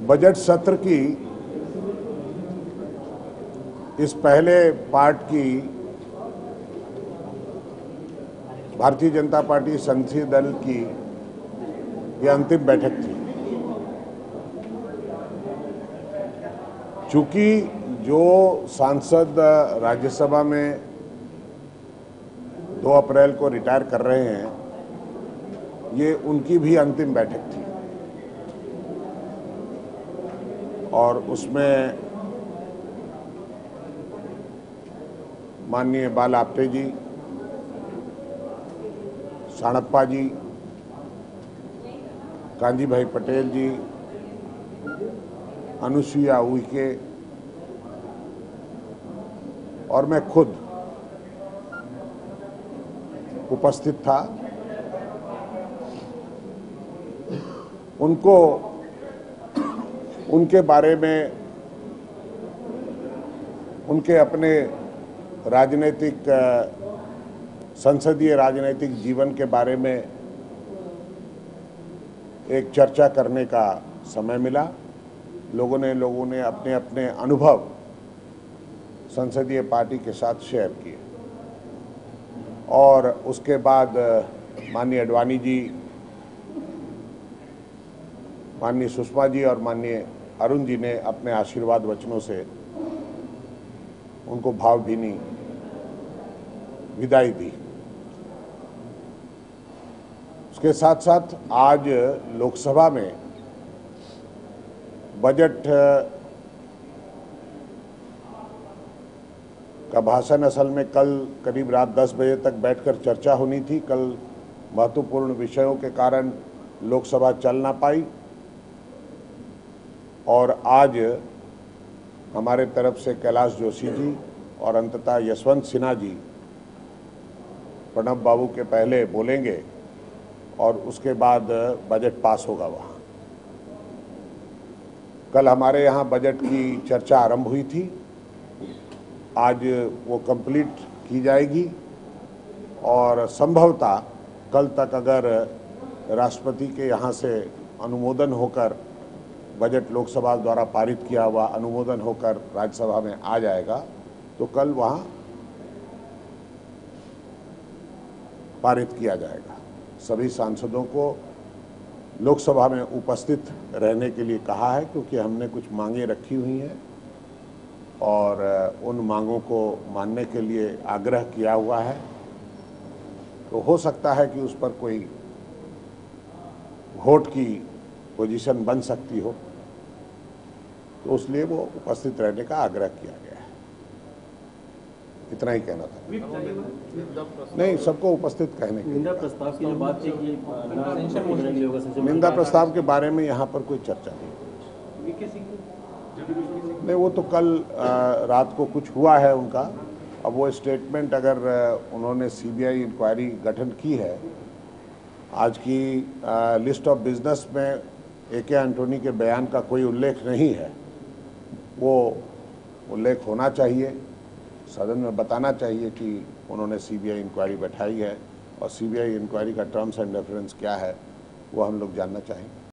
Budget सत्र की इस पहले पार्ट की भारतीय जनता पार्टी संसदीय दल की यह अंतिम बैठक थी। चूंकि जो सांसद राज्यसभा में 2 अप्रैल को रिटायर कर रहे हैं, ये उनकी भी अंतिम बैठक थी और उसमें माननीय बाल आप्टे जी, साणप्पा जी, कांजी भाई पटेल जी, अनुसुईया उइके और मैं खुद उपस्थित था। उनको उनके बारे में, उनके अपने राजनीतिक संसदीय राजनीतिक जीवन के बारे में एक चर्चा करने का समय मिला। लोगों ने अपने अपने अनुभव संसदीय पार्टी के साथ शेयर किए और उसके बाद माननीय अडवाणी जी, माननीय सुषमा जी और माननीय अरुण जी ने अपने आशीर्वाद वचनों से उनको भावभीनी विदाई दी। उसके साथ साथ आज लोकसभा में बजट का भाषण असल में कल करीब रात 10 बजे तक बैठकर चर्चा होनी थी। कल महत्वपूर्ण विषयों के कारण लोकसभा चल ना पाई और आज हमारे तरफ से कैलाश जोशी जी और अंततः यशवंत सिन्हा जी प्रणब बाबू के पहले बोलेंगे और उसके बाद बजट पास होगा। वहाँ कल हमारे यहाँ बजट की चर्चा आरंभ हुई थी, आज वो कंप्लीट की जाएगी और संभवतः कल तक अगर राष्ट्रपति के यहाँ से अनुमोदन होकर बजट लोकसभा द्वारा पारित किया हुआ अनुमोदन होकर राज्यसभा में आ जाएगा तो कल वहाँ पारित किया जाएगा। सभी सांसदों को लोकसभा में उपस्थित रहने के लिए कहा है क्योंकि हमने कुछ मांगे रखी हुई हैं और उन मांगों को मानने के लिए आग्रह किया हुआ है। तो हो सकता है कि उस पर कोई वोट की पोजीशन बन सकती हो, तो इसलिए वो उपस्थित रहने का आग्रह किया गया है। इतना ही कहना था। नहीं, सबको उपस्थित कहने के निंदा प्रस्ताव की जो बात थी कि निंदा प्रस्ताव के बारे में यहाँ पर कोई चर्चा नहीं, वो तो कल रात को कुछ हुआ है उनका। अब वो स्टेटमेंट अगर उन्होंने सीबीआई इंक्वायरी गठन की है, आज की लिस्ट ऑफ बिजनेस में AK एंटोनी के बयान का कोई उल्लेख नहीं है। वो उल्लेख होना चाहिए, सदन में बताना चाहिए कि उन्होंने सीबीआई इंक्वायरी बैठाई है और सीबीआई इंक्वायरी का टर्म्स एंड रेफरेंस क्या है वो हम लोग जानना चाहेंगे।